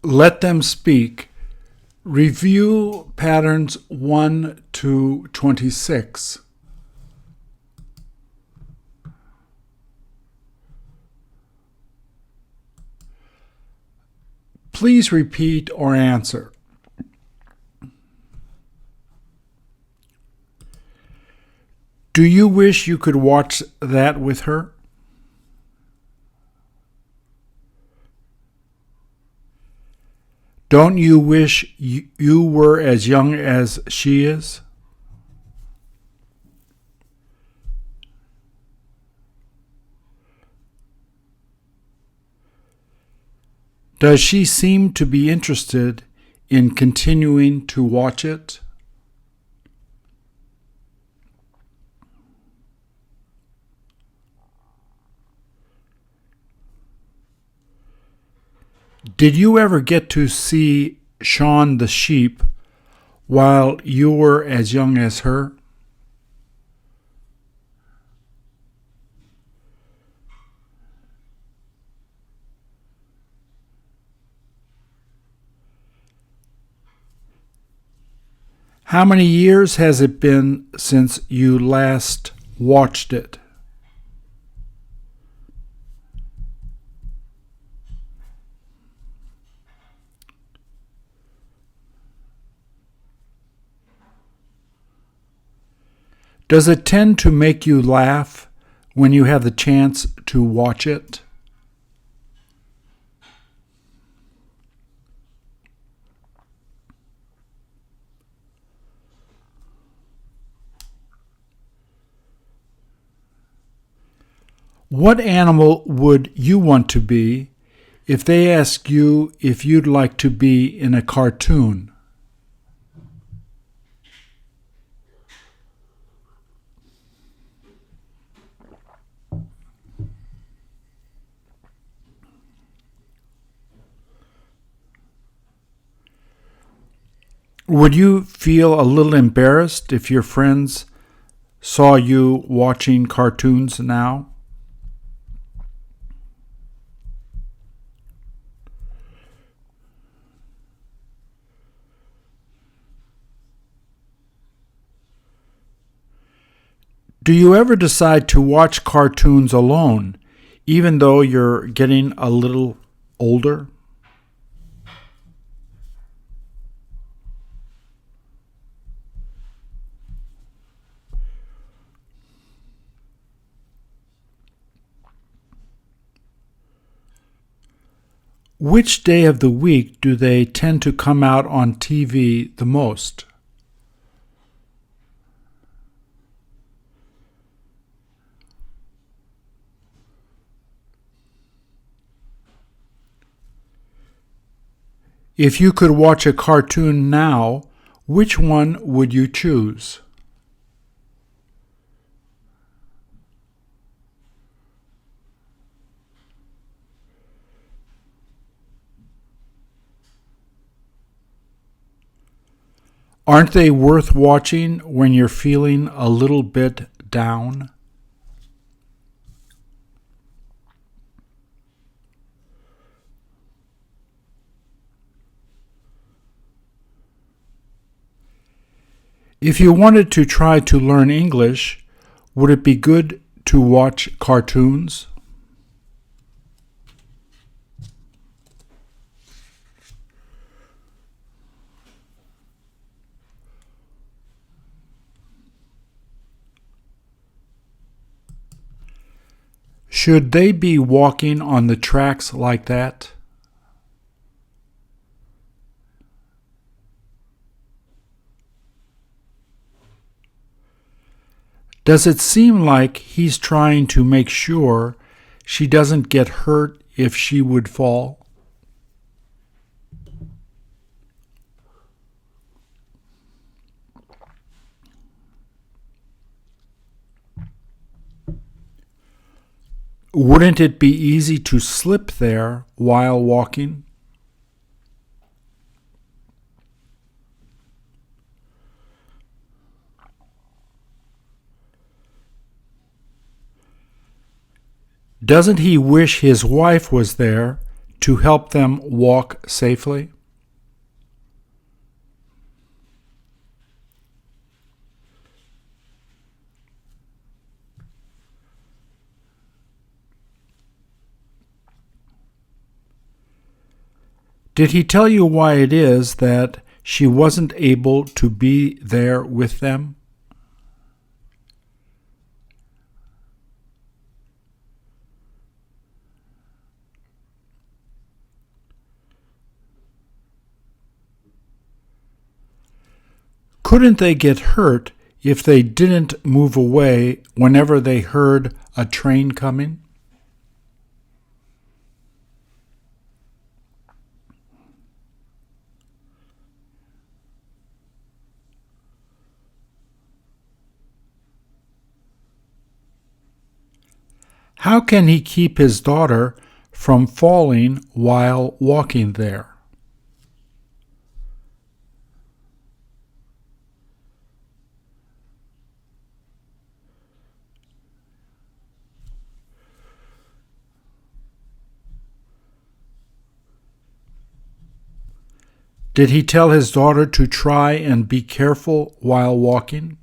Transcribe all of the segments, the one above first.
Let them speak. Review patterns 1 to 26. Please repeat or answer. Do you wish you could watch that with her? Don't you wish you were as young as she is? Does she seem to be interested in continuing to watch it? Did you ever get to see Shaun the sheep while you were as young as her? How many years has it been since you last watched it? Does it tend to make you laugh when you have the chance to watch it? What animal would you want to be if they ask you if you'd like to be in a cartoon? Would you feel a little embarrassed if your friends saw you watching cartoons now? Do you ever decide to watch cartoons alone, even though you're getting a little older? Which day of the week do they tend to come out on TV the most? If you could watch a cartoon now, which one would you choose? Aren't they worth watching when you're feeling a little bit down? If you wanted to try to learn English, would it be good to watch cartoons? Should they be walking on the tracks like that? Does it seem like he's trying to make sure she doesn't get hurt if she would fall? Wouldn't it be easy to slip there while walking? Doesn't he wish his wife was there to help them walk safely? Did he tell you why it is that she wasn't able to be there with them? Couldn't they get hurt if they didn't move away whenever they heard a train coming? How can he keep his daughter from falling while walking there? Did he tell his daughter to try and be careful while walking?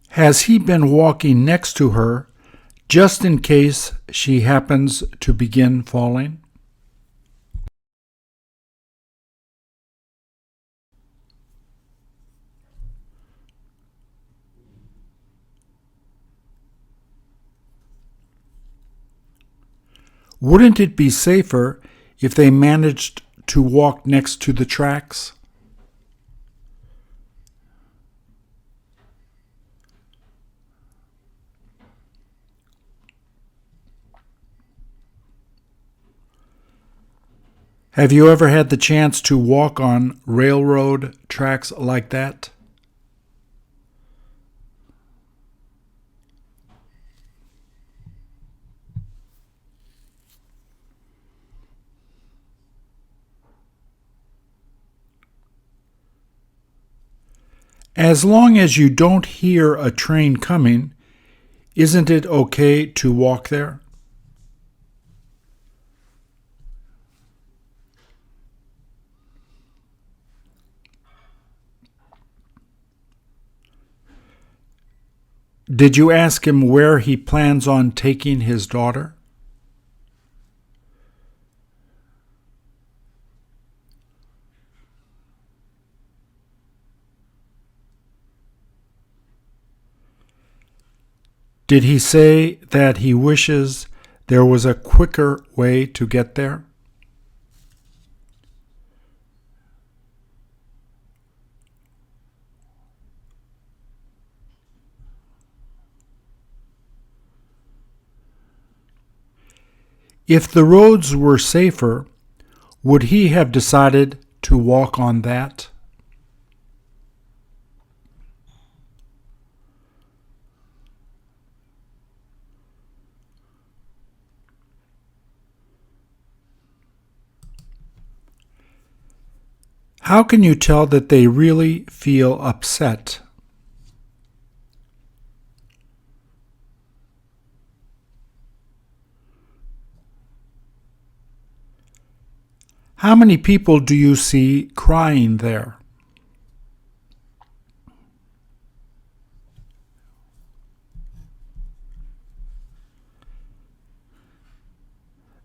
Has he been walking next to her just in case she happens to begin falling? Wouldn't it be safer if they managed to walk next to the tracks? Have you ever had the chance to walk on railroad tracks like that? As long as you don't hear a train coming, isn't it okay to walk there? Did you ask him where he plans on taking his daughter? Did he say that he wishes there was a quicker way to get there? If the roads were safer, would he have decided to walk on that? How can you tell that they really feel upset? How many people do you see crying there?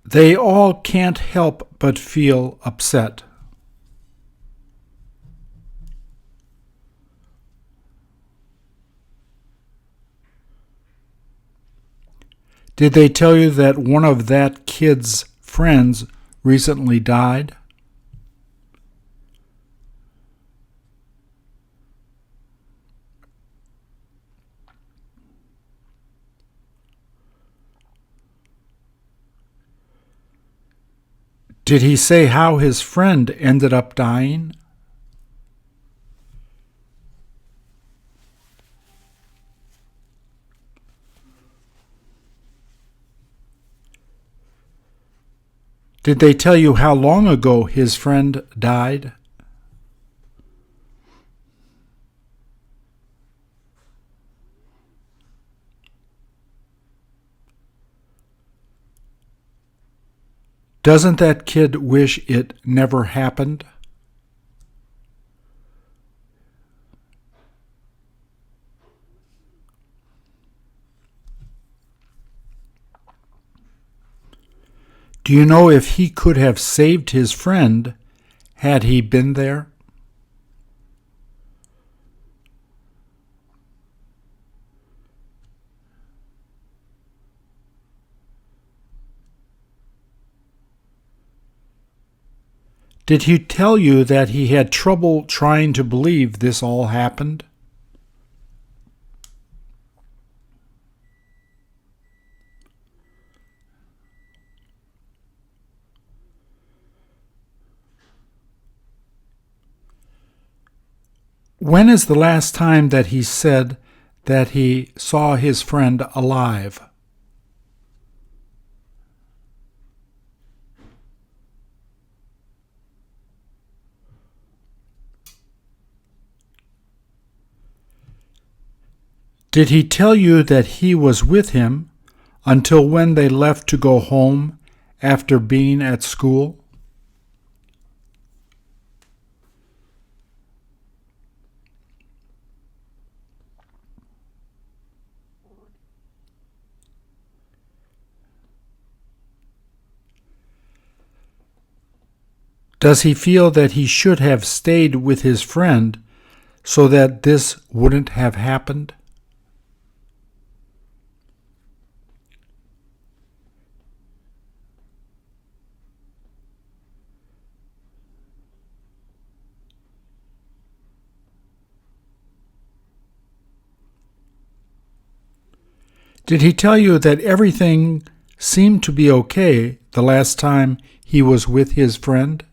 They all can't help but feel upset. Did they tell you that one of that kid's friends recently died? Did he say how his friend ended up dying? Did they tell you how long ago his friend died? Doesn't that kid wish it never happened? Do you know if he could have saved his friend had he been there? Did he tell you that he had trouble trying to believe this all happened? When is the last time that he said that he saw his friend alive? Did he tell you that he was with him until when they left to go home after being at school? Does he feel that he should have stayed with his friend so that this wouldn't have happened? Did he tell you that everything seemed to be okay the last time he was with his friend?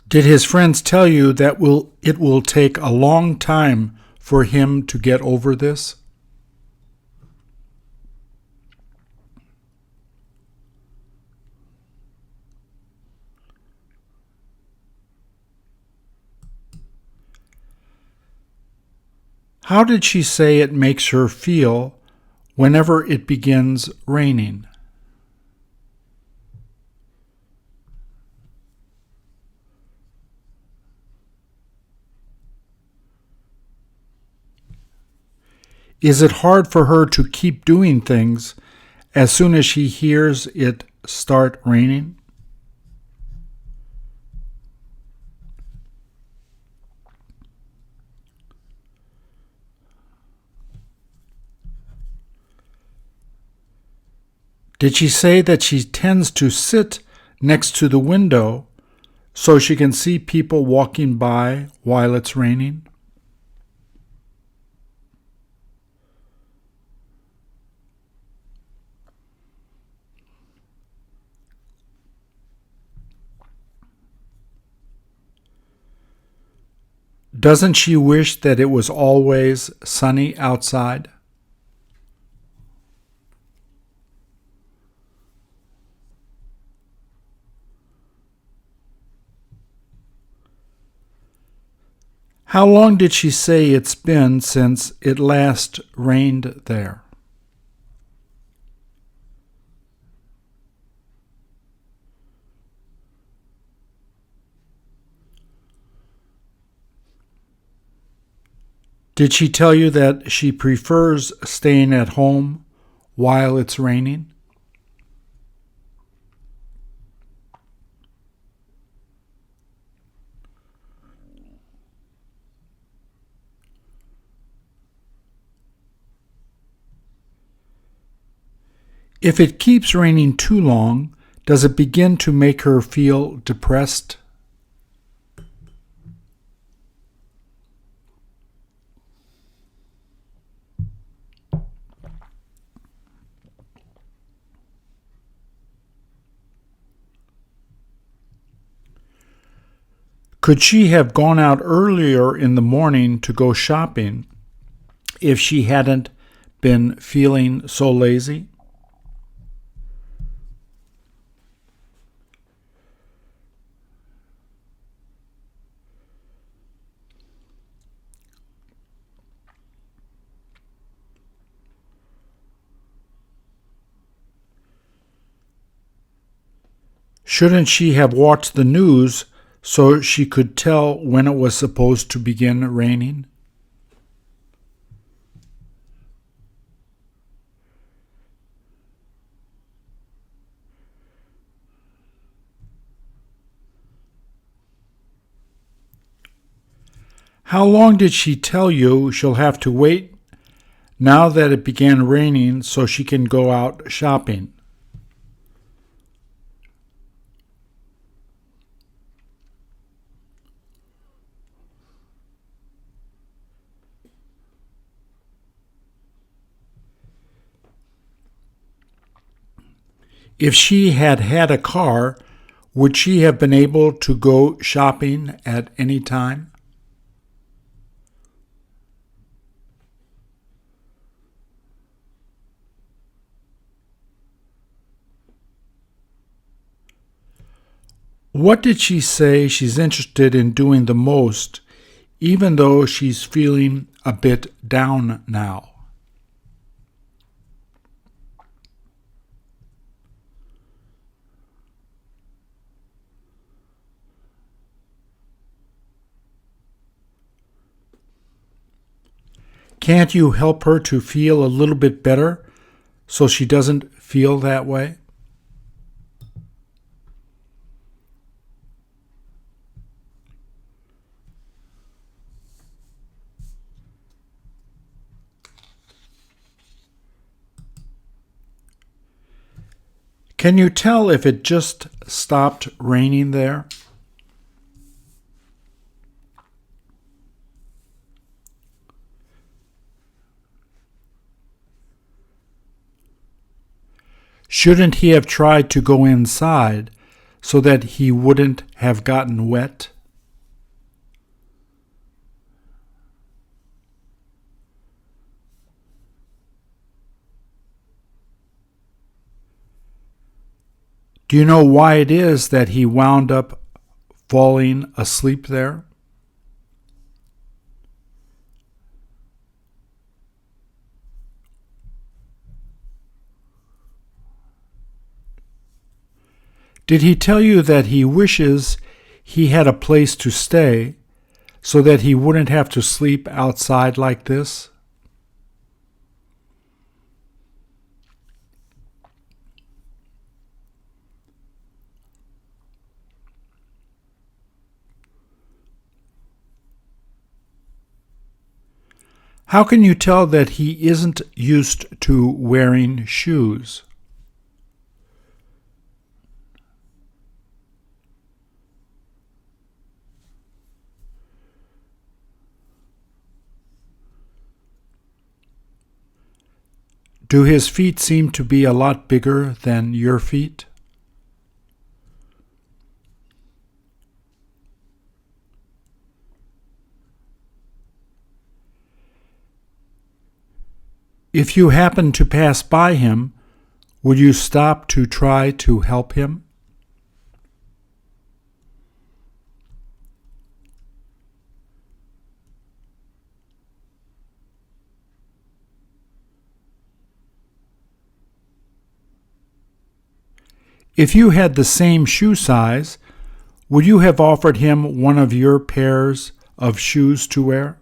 Did his friends tell you that it will take a long time for him to get over this? How did she say it makes her feel whenever it begins raining? Is it hard for her to keep doing things as soon as she hears it start raining? Did she say that she tends to sit next to the window so she can see people walking by while it's raining? Doesn't she wish that it was always sunny outside? How long did she say it's been since it last rained there? Did she tell you that she prefers staying at home while it's raining? If it keeps raining too long, does it begin to make her feel depressed? Could she have gone out earlier in the morning to go shopping if she hadn't been feeling so lazy? Shouldn't she have watched the news so she could tell when it was supposed to begin raining? How long did she tell you she'll have to wait now that it began raining so she can go out shopping? If she had had a car, would she have been able to go shopping at any time? What did she say she's interested in doing the most, even though she's feeling a bit down now? Can't you help her to feel a little bit better so she doesn't feel that way? Can you tell if it just stopped raining there? Shouldn't he have tried to go inside so that he wouldn't have gotten wet? Do you know why it is that he wound up falling asleep there? Did he tell you that he wishes he had a place to stay so that he wouldn't have to sleep outside like this? How can you tell that he isn't used to wearing shoes? Do his feet seem to be a lot bigger than your feet? If you happened to pass by him, would you stop to try to help him? If you had the same shoe size, would you have offered him one of your pairs of shoes to wear?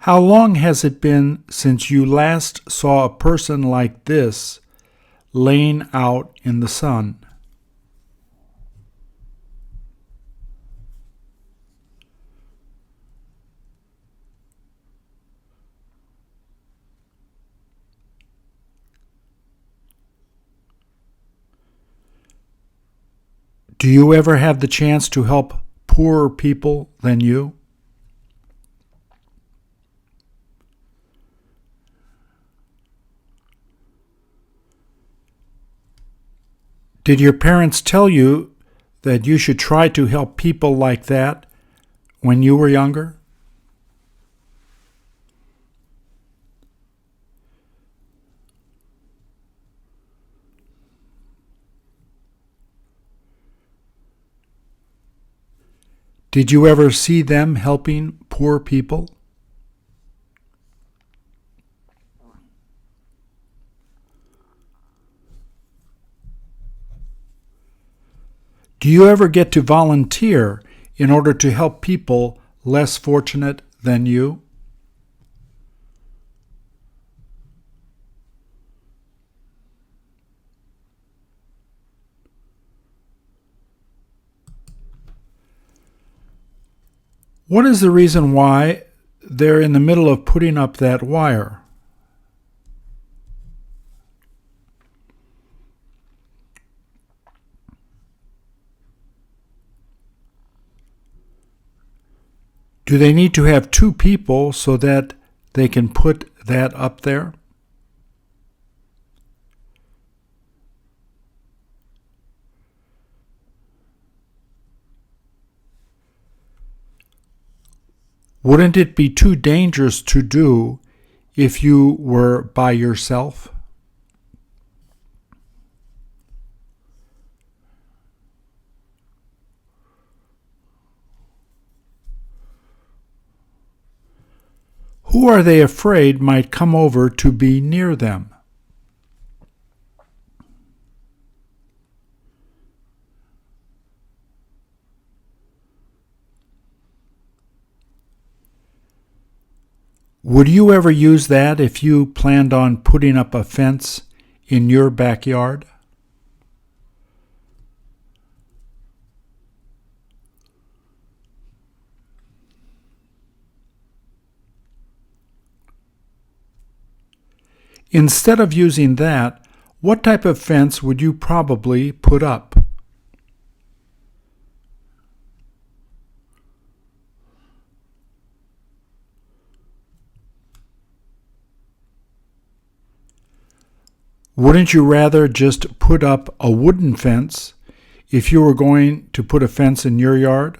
How long has it been since you last saw a person like this laying out in the sun? Do you ever have the chance to help poorer people than you? Did your parents tell you that you should try to help people like that when you were younger? Did you ever see them helping poor people? Do you ever get to volunteer in order to help people less fortunate than you? What is the reason why they're in the middle of putting up that wire? Do they need to have two people so that they can put that up there? Wouldn't it be too dangerous to do if you were by yourself? Who are they afraid might come over to be near them? Would you ever use that if you planned on putting up a fence in your backyard? Instead of using that, what type of fence would you probably put up? Wouldn't you rather just put up a wooden fence if you were going to put a fence in your yard?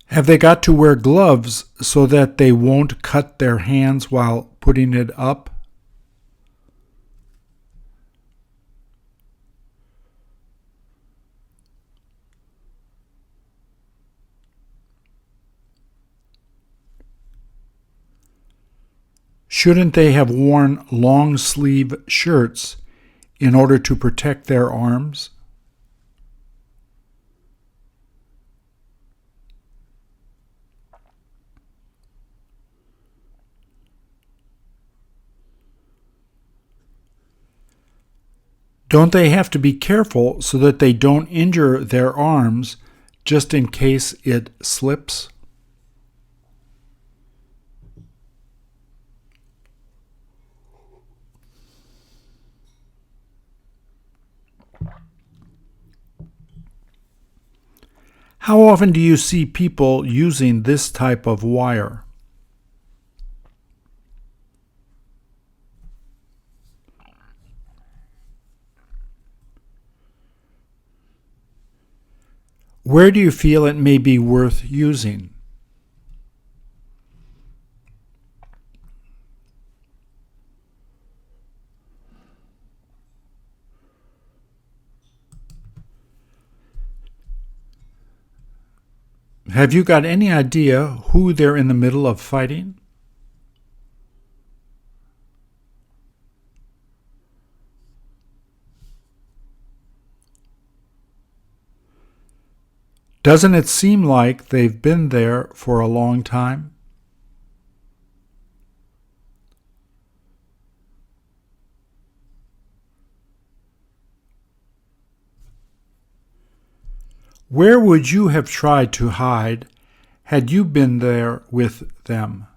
Have they got to wear gloves so that they won't cut their hands while putting it up? Shouldn't they have worn long-sleeve shirts in order to protect their arms? Don't they have to be careful so that they don't injure their arms just in case it slips? How often do you see people using this type of wire? Where do you feel it may be worth using? Have you got any idea who they're in the middle of fighting? Doesn't it seem like they've been there for a long time? Where would you have tried to hide had you been there with them?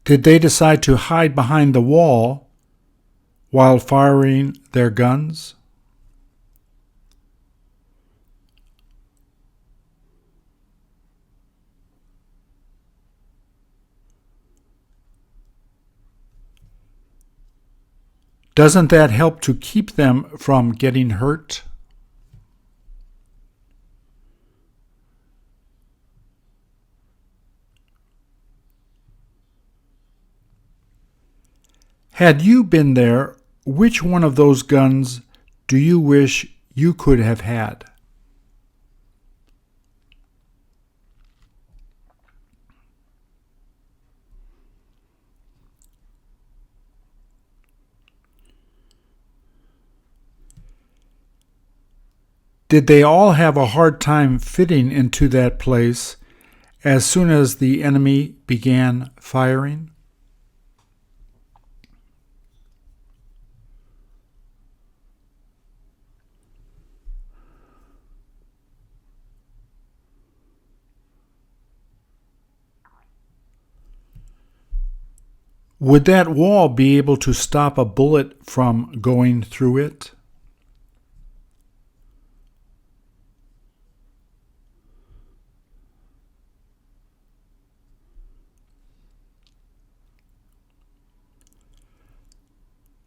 Did they decide to hide behind the wall while firing their guns? Doesn't that help to keep them from getting hurt? Had you been there, which one of those guns do you wish you could have had? Did they all have a hard time fitting into that place as soon as the enemy began firing? Would that wall be able to stop a bullet from going through it?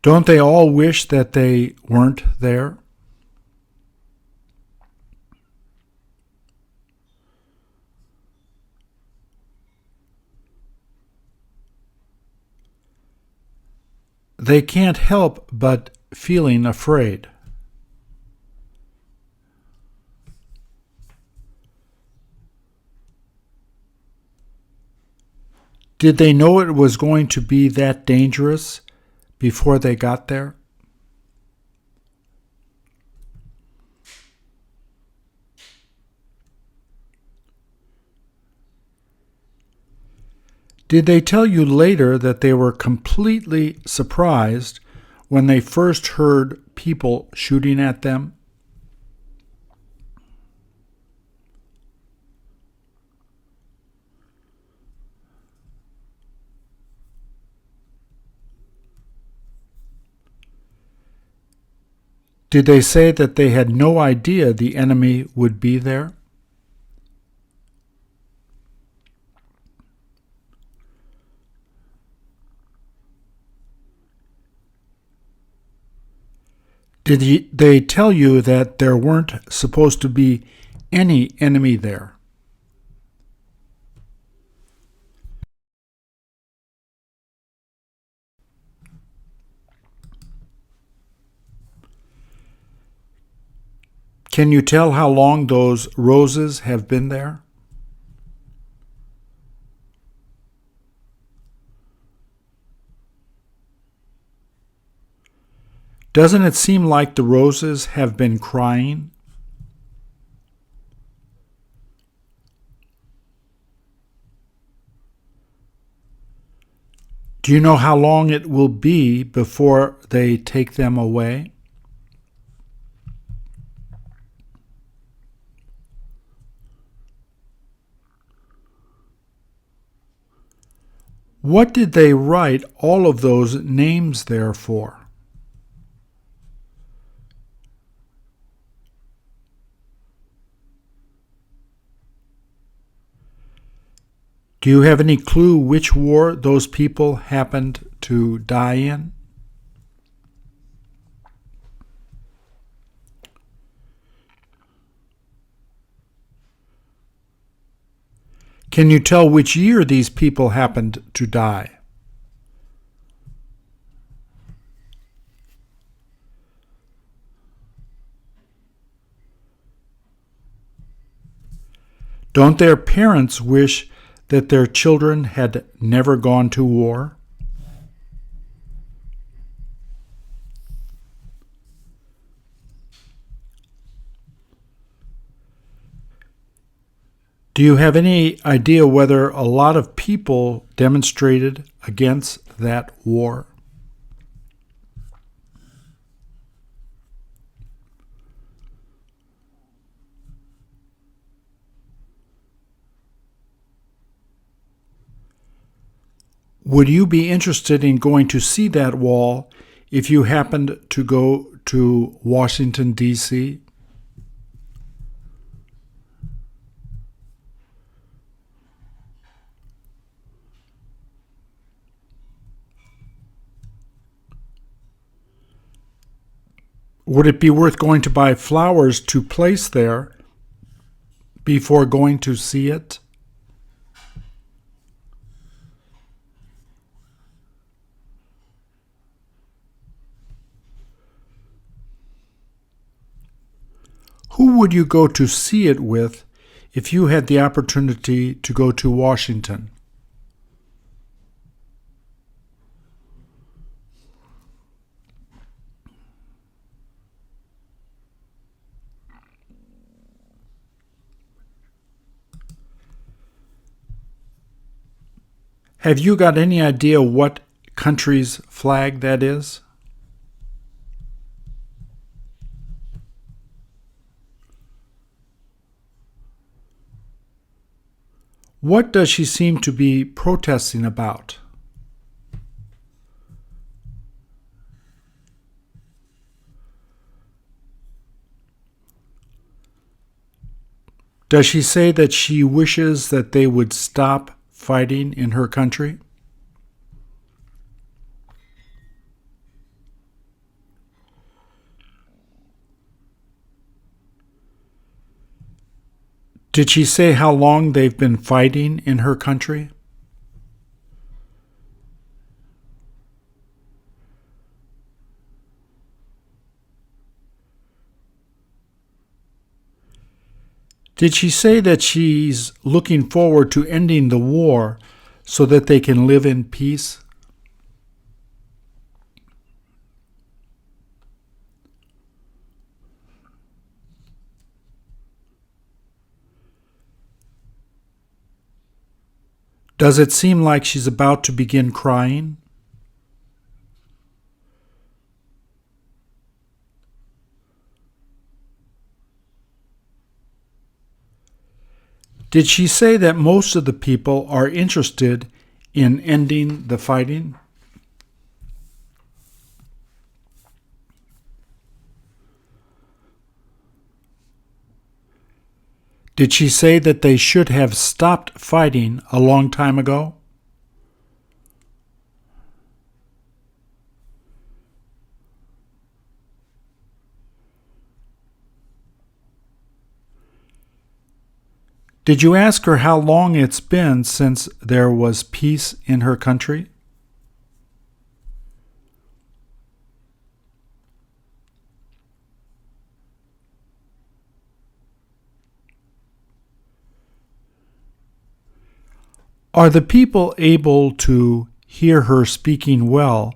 Don't they all wish that they weren't there? They can't help but feeling afraid. Did they know it was going to be that dangerous before they got there? Did they tell you later that they were completely surprised when they first heard people shooting at them? Did they say that they had no idea the enemy would be there? Did they tell you that there weren't supposed to be any enemy there? Can you tell how long those roses have been there? Doesn't it seem like the roses have been crying? Do you know how long it will be before they take them away? What did they write all of those names there for? Do you have any clue which war those people happened to die in? Can you tell which year these people happened to die? Don't their parents wish that their children had never gone to war? Do you have any idea whether a lot of people demonstrated against that war? Would you be interested in going to see that wall if you happened to go to Washington, D.C.? Would it be worth going to buy flowers to place there before going to see it? Who would you go to see it with if you had the opportunity to go to Washington? Have you got any idea what country's flag that is? What does she seem to be protesting about? Does she say that she wishes that they would stop fighting in her country? Did she say how long they've been fighting in her country? Did she say that she's looking forward to ending the war so that they can live in peace? Does it seem like she's about to begin crying? Did she say that most of the people are interested in ending the fighting? Did she say that they should have stopped fighting a long time ago? Did you ask her how long it's been since there was peace in her country? Are the people able to hear her speaking well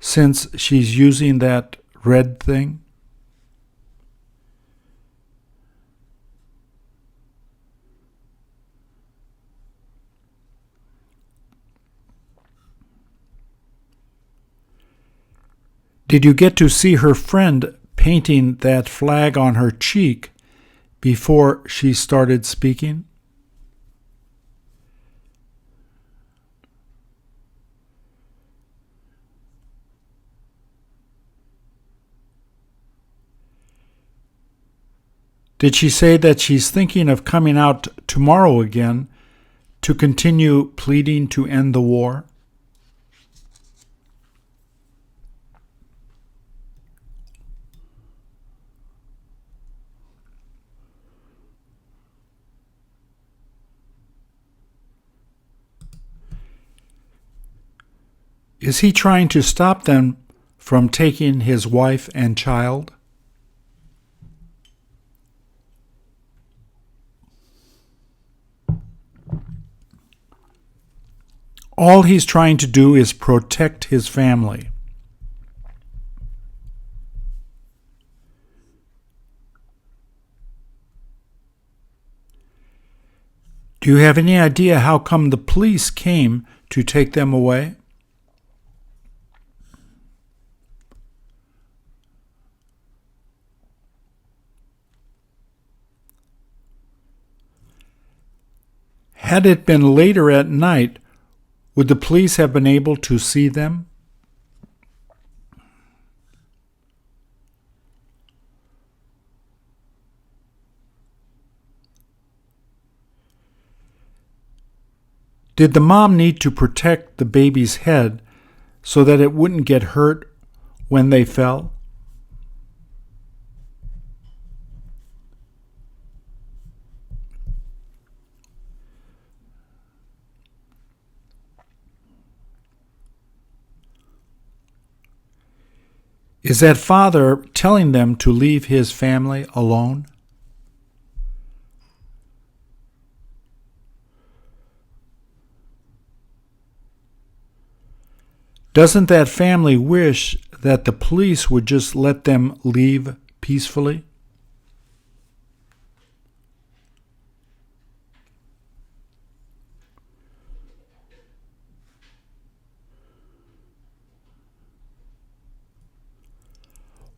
since she's using that red thing? Did you get to see her friend painting that flag on her cheek before she started speaking? Did she say that she's thinking of coming out tomorrow again to continue pleading to end the war? Is he trying to stop them from taking his wife and child? All he's trying to do is protect his family. Do you have any idea how come the police came to take them away? Had it been later at night, would the police have been able to see them? Did the mom need to protect the baby's head so that it wouldn't get hurt when they fell? Is that father telling them to leave his family alone? Doesn't that family wish that the police would just let them leave peacefully?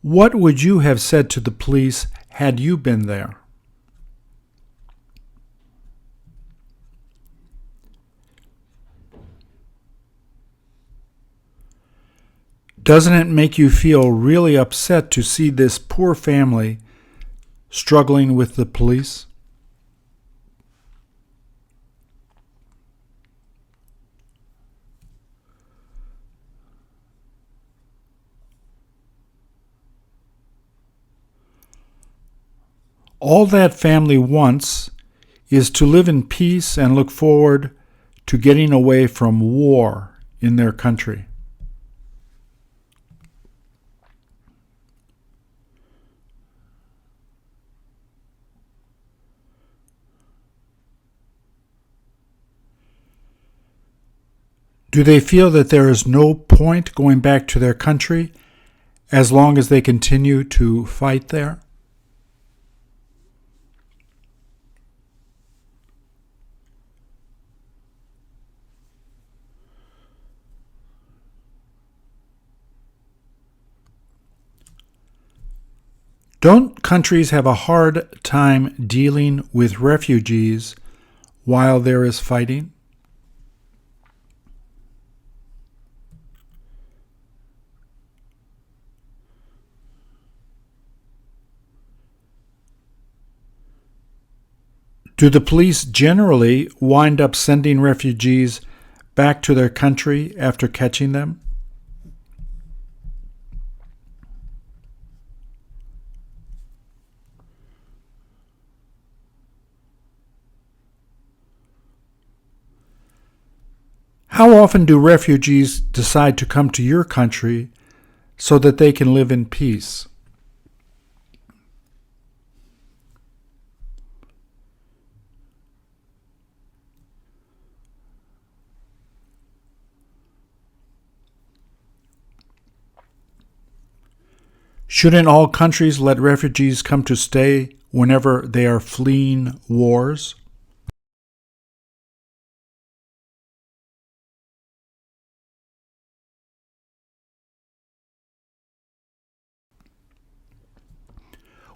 What would you have said to the police had you been there? Doesn't it make you feel really upset to see this poor family struggling with the police? All that family wants is to live in peace and look forward to getting away from war in their country. Do they feel that there is no point going back to their country as long as they continue to fight there? Don't countries have a hard time dealing with refugees while there is fighting? Do the police generally wind up sending refugees back to their country after catching them? How often do refugees decide to come to your country so that they can live in peace? Shouldn't all countries let refugees come to stay whenever they are fleeing wars?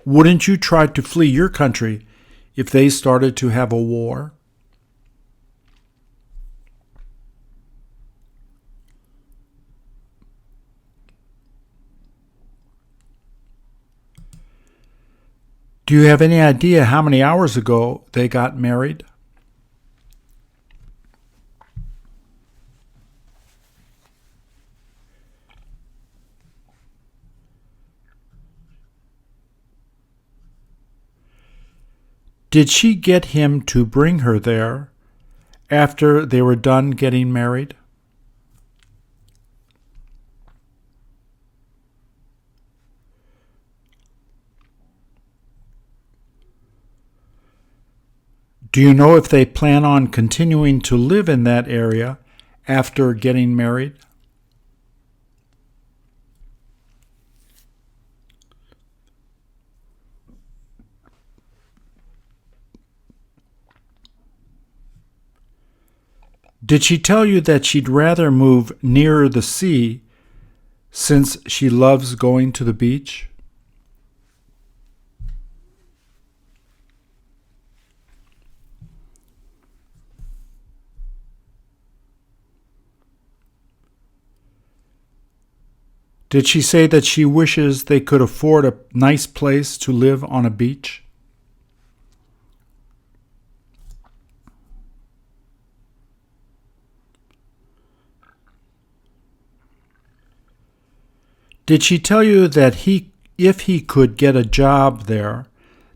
Wouldn't you try to flee your country if they started to have a war? Do you have any idea how many hours ago they got married? Did she get him to bring her there after they were done getting married? Do you know if they plan on continuing to live in that area after getting married? Did she tell you that she'd rather move nearer the sea since she loves going to the beach? Did she say that she wishes they could afford a nice place to live on a beach? Did she tell you that if he could get a job there,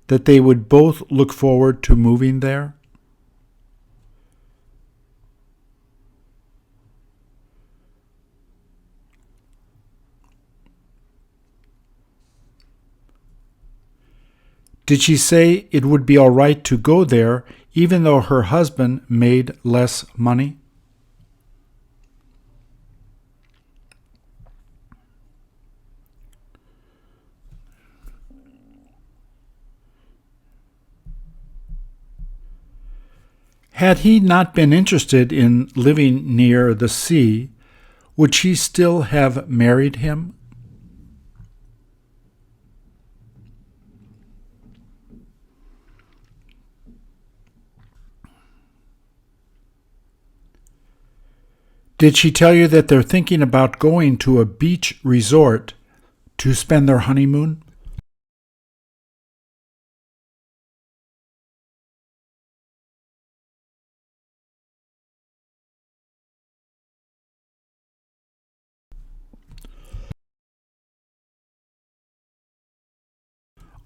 that they would both look forward to moving there? Did she say it would be all right to go there even though her husband made less money? Had he not been interested in living near the sea, would she still have married him? Did she tell you that they're thinking about going to a beach resort to spend their honeymoon?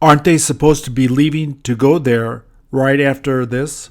Aren't they supposed to be leaving to go there right after this?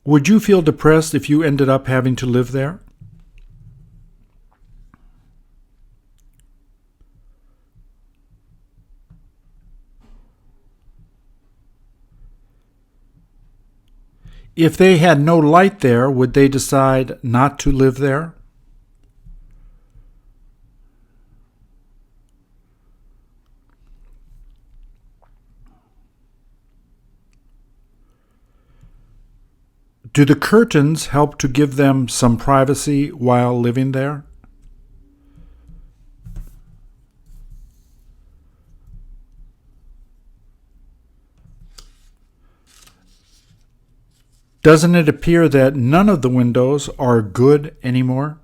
Would you feel depressed if you ended up having to live there? If they had no light there, would they decide not to live there? Do the curtains help to give them some privacy while living there? Doesn't it appear that none of the windows are good anymore?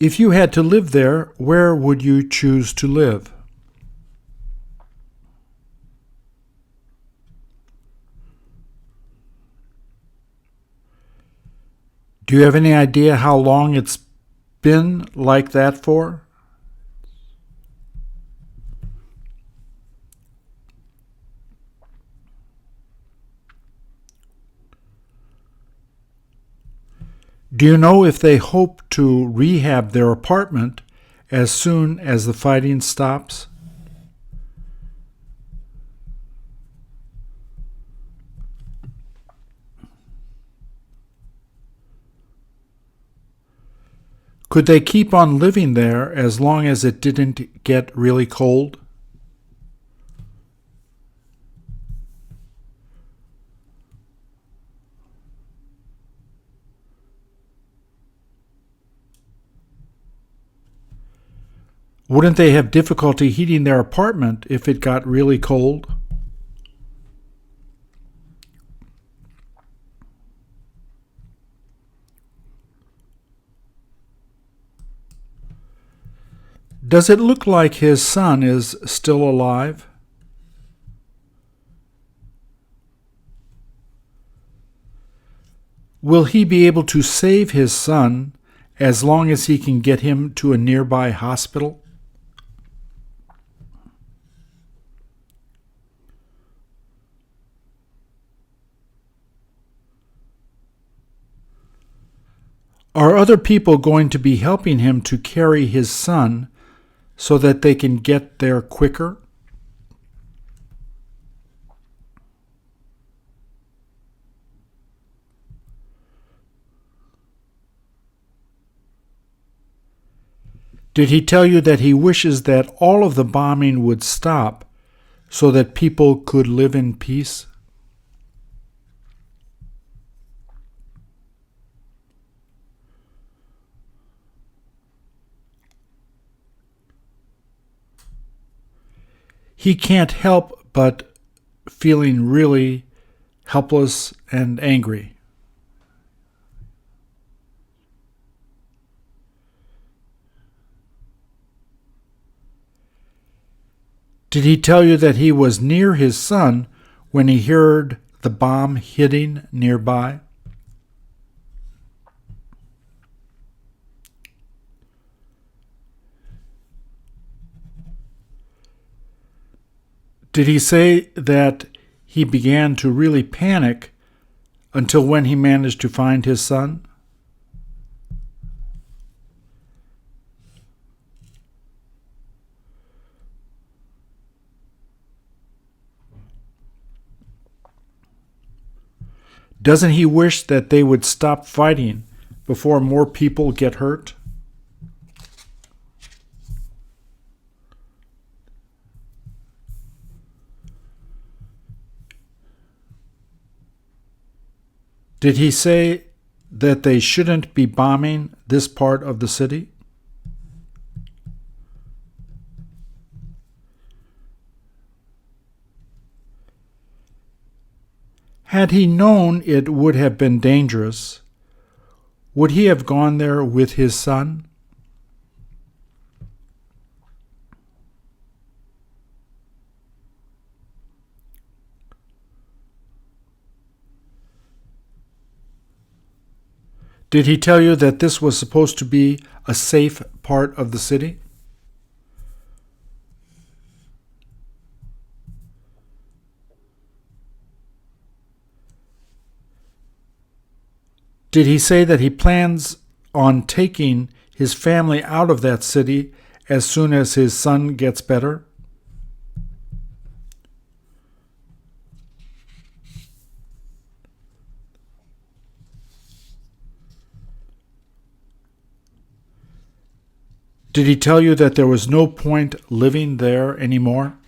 If you had to live there, where would you choose to live? Do you have any idea how long it's been like that for? Do you know if they hope to rehab their apartment as soon as the fighting stops? Could they keep on living there as long as it didn't get really cold? Wouldn't they have difficulty heating their apartment if it got really cold? Does it look like his son is still alive? Will he be able to save his son as long as he can get him to a nearby hospital? Are other people going to be helping him to carry his son so that they can get there quicker? Did he tell you that he wishes that all of the bombing would stop so that people could live in peace? He can't help but feeling really helpless and angry. Did he tell you that he was near his son when he heard the bomb hitting nearby? Did he say that he began to really panic until when he managed to find his son? Doesn't he wish that they would stop fighting before more people get hurt? Did he say that they shouldn't be bombing this part of the city? Had he known it would have been dangerous, would he have gone there with his son? Did he tell you that this was supposed to be a safe part of the city? Did he say that he plans on taking his family out of that city as soon as his son gets better? Did he tell you that there was no point living there anymore?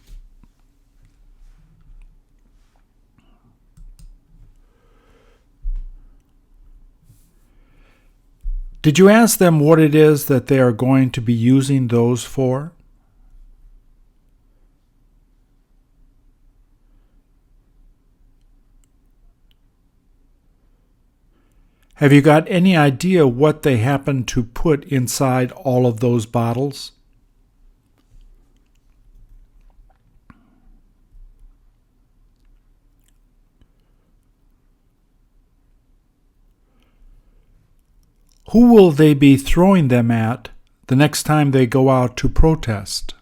Did you ask them what it is that they are going to be using those for? Have you got any idea what they happen to put inside all of those bottles? Who will they be throwing them at the next time they go out to protest?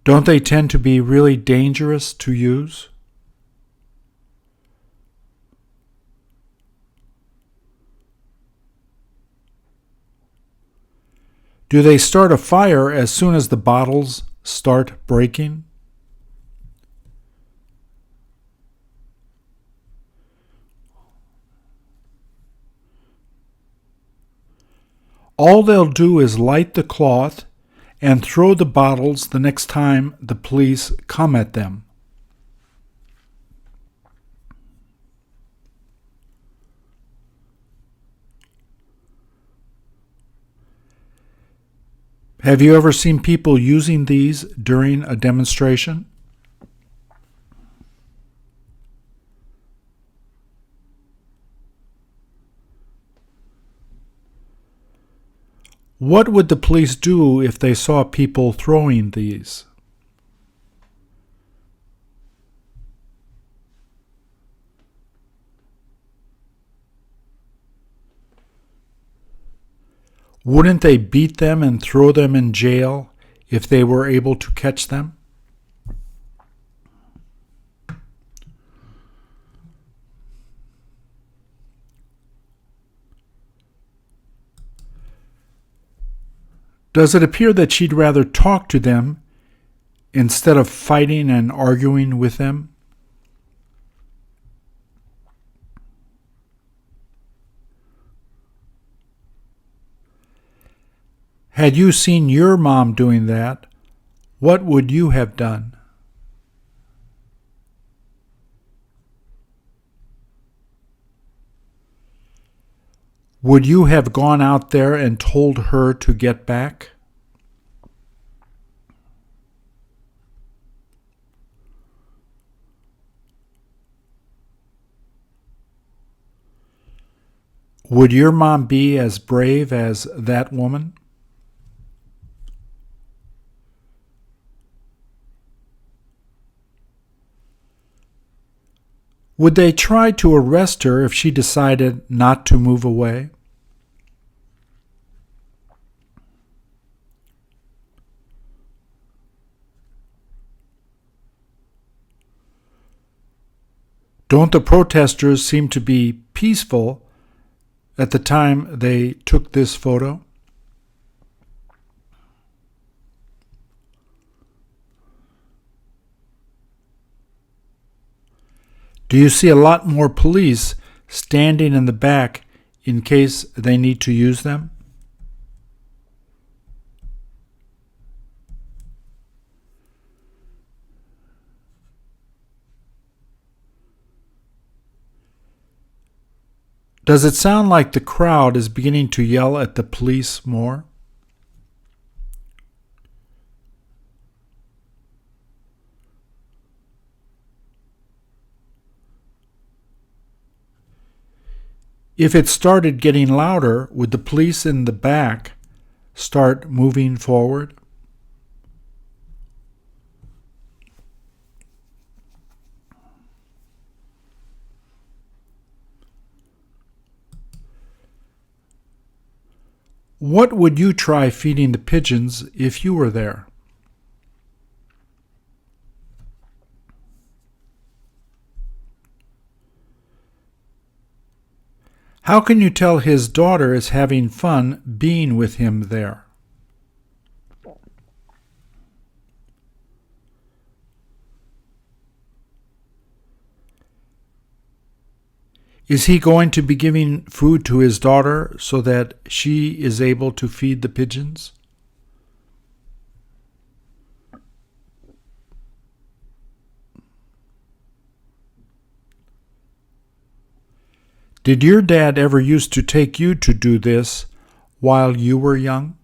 Don't they tend to be really dangerous to use? Do they start a fire as soon as the bottles start breaking? All they'll do is light the cloth and throw the bottles the next time the police come at them. Have you ever seen people using these during a demonstration? What would the police do if they saw people throwing these? Wouldn't they beat them and throw them in jail if they were able to catch them? Does it appear that she'd rather talk to them instead of fighting and arguing with them? Had you seen your mom doing that, what would you have done? Would you have gone out there and told her to get back? Would your mom be as brave as that woman? Would they try to arrest her if she decided not to move away? Don't the protesters seem to be peaceful at the time they took this photo? Do you see a lot more police standing in the back in case they need to use them? Does it sound like the crowd is beginning to yell at the police more? If it started getting louder, would the police in the back start moving forward? What would you try feeding the pigeons if you were there? How can you tell his daughter is having fun being with him there? Is he going to be giving food to his daughter so that she is able to feed the pigeons? Did your dad ever used to take you to do this while you were young?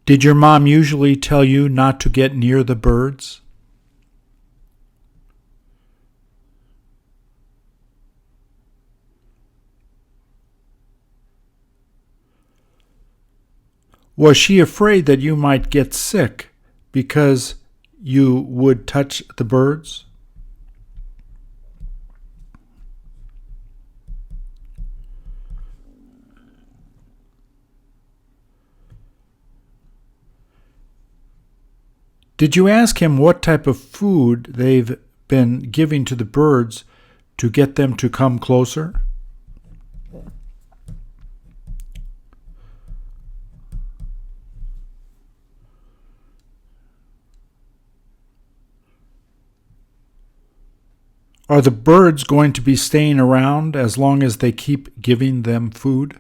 Did your mom usually tell you not to get near the birds? Was she afraid that you might get sick because you would touch the birds? Did you ask him what type of food they've been giving to the birds to get them to come closer? Are the birds going to be staying around as long as they keep giving them food?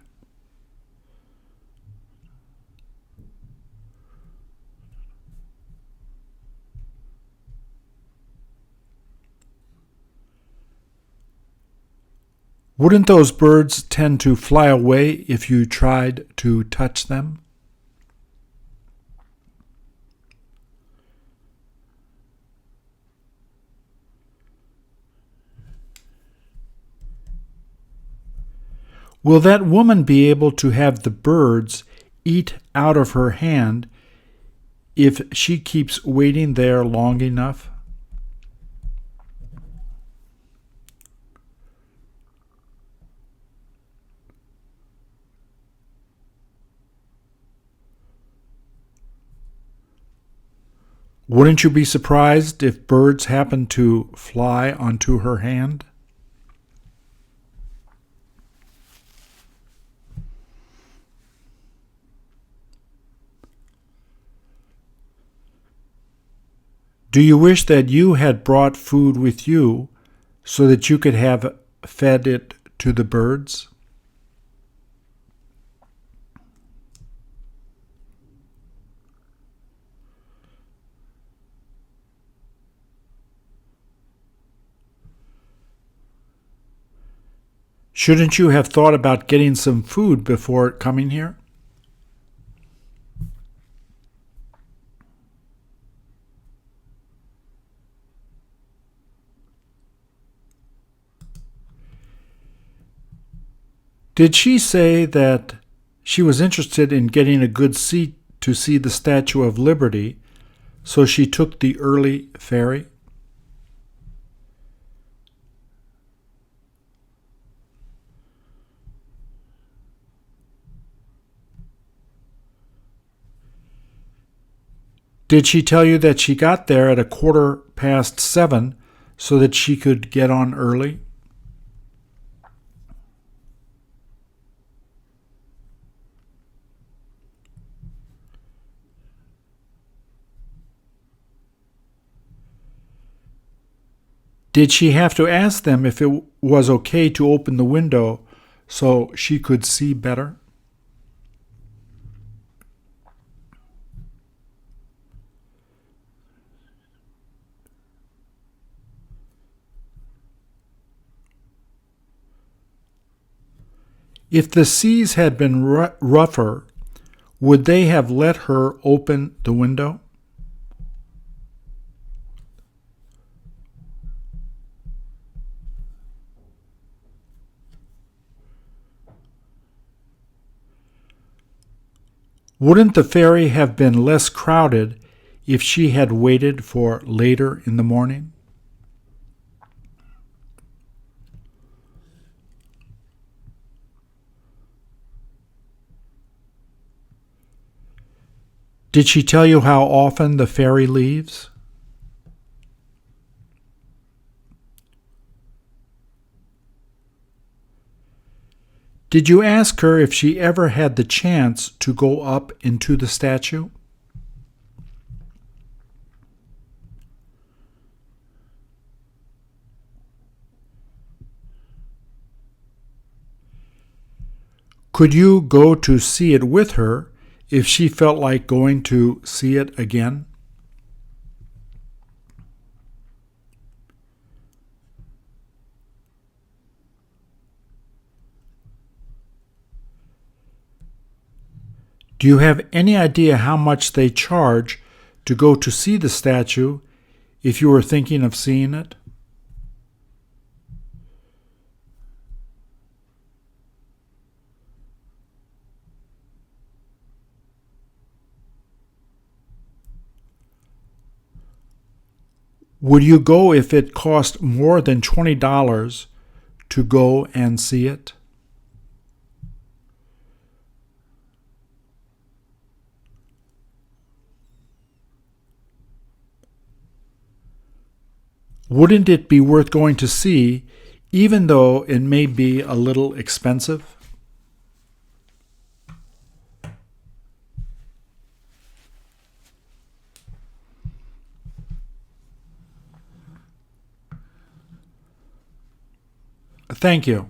Wouldn't those birds tend to fly away if you tried to touch them? Will that woman be able to have the birds eat out of her hand if she keeps waiting there long enough? Wouldn't you be surprised if birds happened to fly onto her hand? Do you wish that you had brought food with you so that you could have fed it to the birds? Shouldn't you have thought about getting some food before coming here? Did she say that she was interested in getting a good seat to see the Statue of Liberty, so she took the early ferry? Did she tell you that she got there at 7:15 so that she could get on early? Did she have to ask them if it was okay to open the window so she could see better? If the seas had been rougher, would they have let her open the window? Wouldn't the ferry have been less crowded if she had waited for later in the morning? Did she tell you how often the ferry leaves? Did you ask her if she ever had the chance to go up into the statue? Could you go to see it with her if she felt like going to see it again? Do you have any idea how much they charge to go to see the statue if you were thinking of seeing it? Would you go if it cost more than $20 to go and see it? Wouldn't it be worth going to see, even though it may be a little expensive? Thank you.